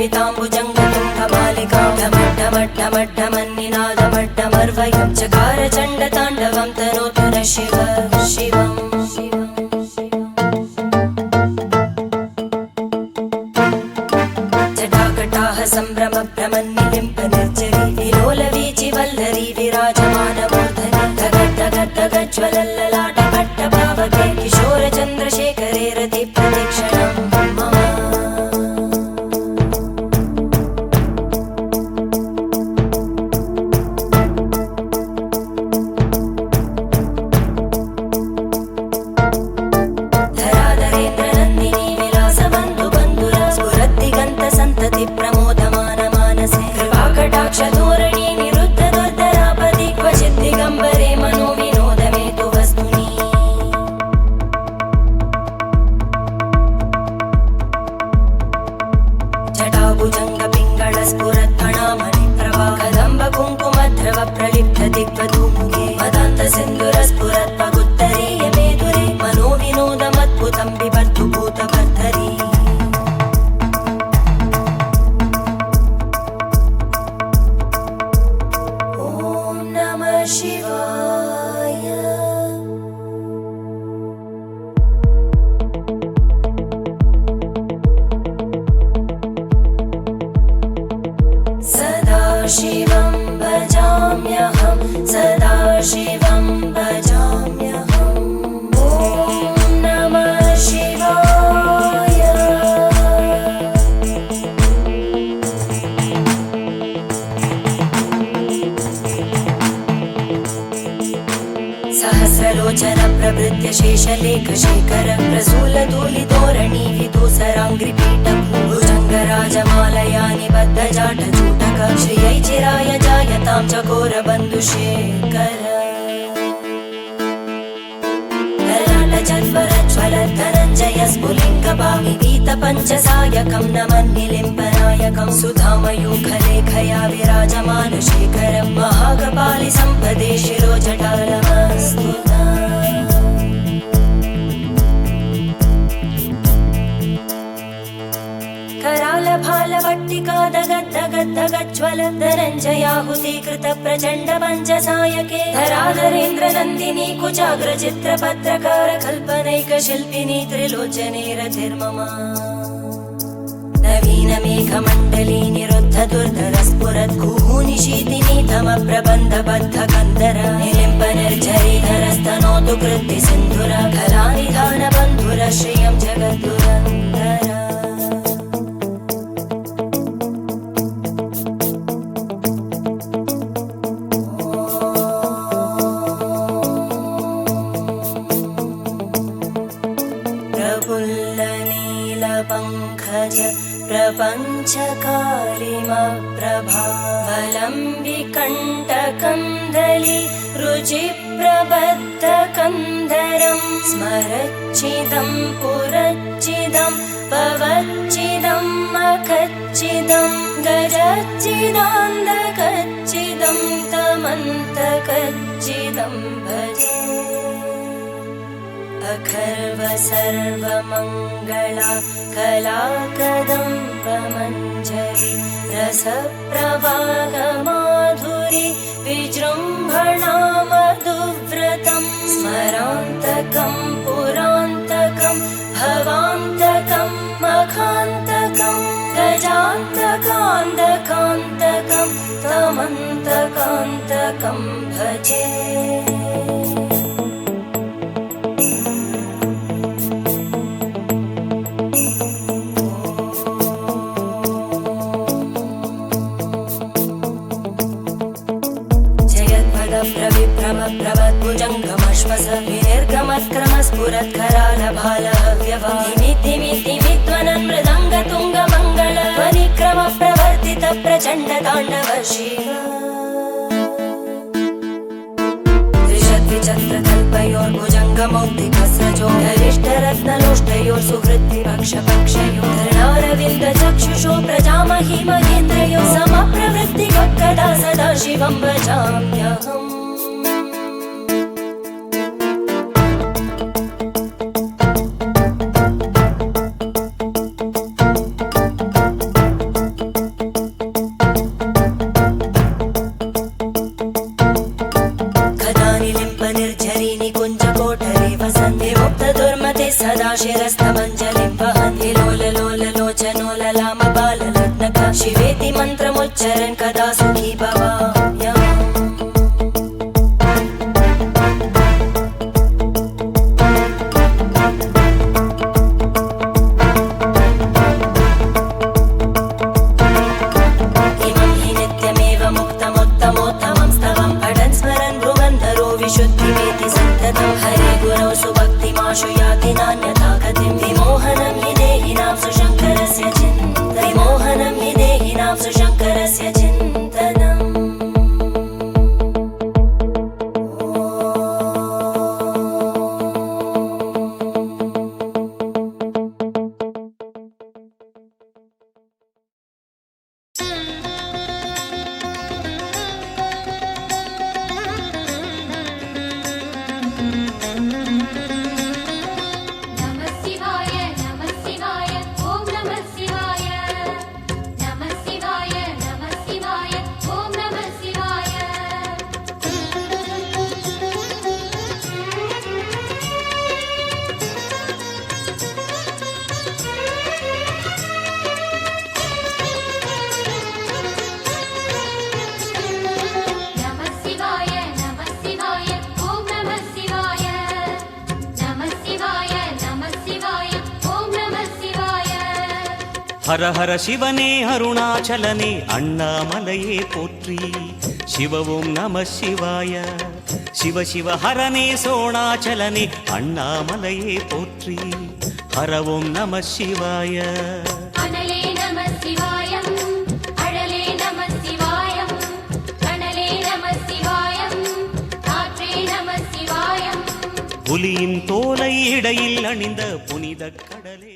ललिताम्बुजङ्गतुङ्गमालिकां ढमड्ढमड्ढमड्ढमन्निनादमड्ढमर्वयं चकार चण्डताण्डवं तनोतु न शिव शिवम् जटाकटाः सम्भ्रमभ्रमन्निलिम्ब निर्जरी विलोलवीचि वल्लरी विराजमानमूर्धनि धगद्धगद्धगज्ज्वलल्ललाटपट्टपावके किशोरचन्द्रशेखरे रतिप्रदक्षिणं मम धराधरेन्द्रनन्दिनी विलासबन्धु बन्धुर स्फुरद्दिगन्तसन्तति प्रमोदमान मानसे कृपाकटाक्षधोरणी निरुद्ध दुर्धरापदि क्वचित् दिगम्बरे मनो विनोदमेतु वस्तुनि जटाभुजङ्गपिङ्गळ स्फुरत्फणामणिप्रभा कदम्ब कुङ्कुमद्रव प्रलिप्त दिग्वधूमुखे मदान्तसिन्धुरस्फुरत्पगुत्तरीय मेदुरे मनो विनोदमद्भुतं बिभर्तु भूतभर्धरी ॐ नमः शिवाय सदाशिवं भजाम्यहं सदाशिवं भजाम्यहम् ॐ नमः शिवाय सहस्रलोचन प्रभृत्य शेषलेखशेखर प्रसूलधूलितोरणी विदूसराङ्घ्रिपीठ भुजङ्गराजमालया निबद्धजाटजूटक श्रियै चिराय जायतां चकोरबन्धुशेखर ललाटजद्वरज्वलद्धनञ्जय स्फुलिङ्गभाविगीतपञ्चसायकं नमन्निलिम्बनायकं सुधामयूखलेखया विराजमानशेखरं महाकपालि सम्पदे शिरोजटालमस्तु करालभालवट्टिका दगद्धगद्धगज्ज्वल धनञ्जयाहुतीकृत प्रचण्ड पञ्चसायके धराधरेन्द्रनन्दिनी कुचाग्रचित्रपत्रकार कल्पनैकशिल्पिनी त्रिलोचने रतिर्मम नवीनमेघमण्डली निरुद्ध दुर्धर स्फुरद्गूनिशीतिनी तमप्रबन्धबद्धकन्धर निलिम्ब निर्झरीधरस्तनोतु कृत्ति सिन्धुर कलानिधानबन्धुर श्रियं जगद्दुरन्धर प्रफुल्लनीलपङ्कज प्रपञ्चकालिमप्रभावलम्बिकण्टकन्दली रुचिप्रबद्धकन्धरं स्मरच्चिदं पुरच्चिदं पवच्चिदं मखच्चिदं गजच्चिदान्धकच्चिदं तमन्तकच्चिदं भजे अखर्व सर्वमङ्गला कलाकदम्बमञ्जरी रसप्रवाहमाधुरी विजृम्भणा मधुव्रतं स्मरान्तकं पुरान्तकं भवान्तकं मखान्तकं गजान्तकान्तकान्तकं तमन्तकान्तकं भजे प्रभद्भुजङ्गमश्वस विनिर्गमत्क्रमस्फुरत्करालभालहव्यवादिमिद्दिमिद्दिमिद्वनन् मृदङ्गतुङ्गमङ्गल ध्वनिक्रमप्रवर्तित प्रचण्डताण्डव शिव त्रिशद्विचक्रकल्पयोर्भुजङ्गमौक्तिकस्रजो गरिष्ठरत्नलोष्टयोः सुहृद्विपक्षपक्षयोः धरणारविन्दचक्षुषो प्रजामहि महेन्द्रयोः समप्रवृत्तिकदा सदा शिवं भजाम्यहम् शिवेति मन्त्रमुच्चरन् कदा सुखी भवाम्यहम् हरे गुरौ सुभक्तिमाशु याति नान्यथा गतिं विमोहनं हि देहिनां सुशङ्करस्य चिन्तनं विमोहनं हि देहिनां सुशङ्करस्य चिन्तनम् हर हर शिवने अरुणाचलने अण्णामलये पोट्री शिव ओं नमः शिवाय शिव शिव हरने सोणाचलने अण्णामलये पोट्री हर ओं नमः शिवाय अनले नमः शिवायं अडले नमः शिवायं कणले नमः शिवायं कात्रे नमः शिवायं புலியின் தோலை இடையில் அணிந்த புனித கடலே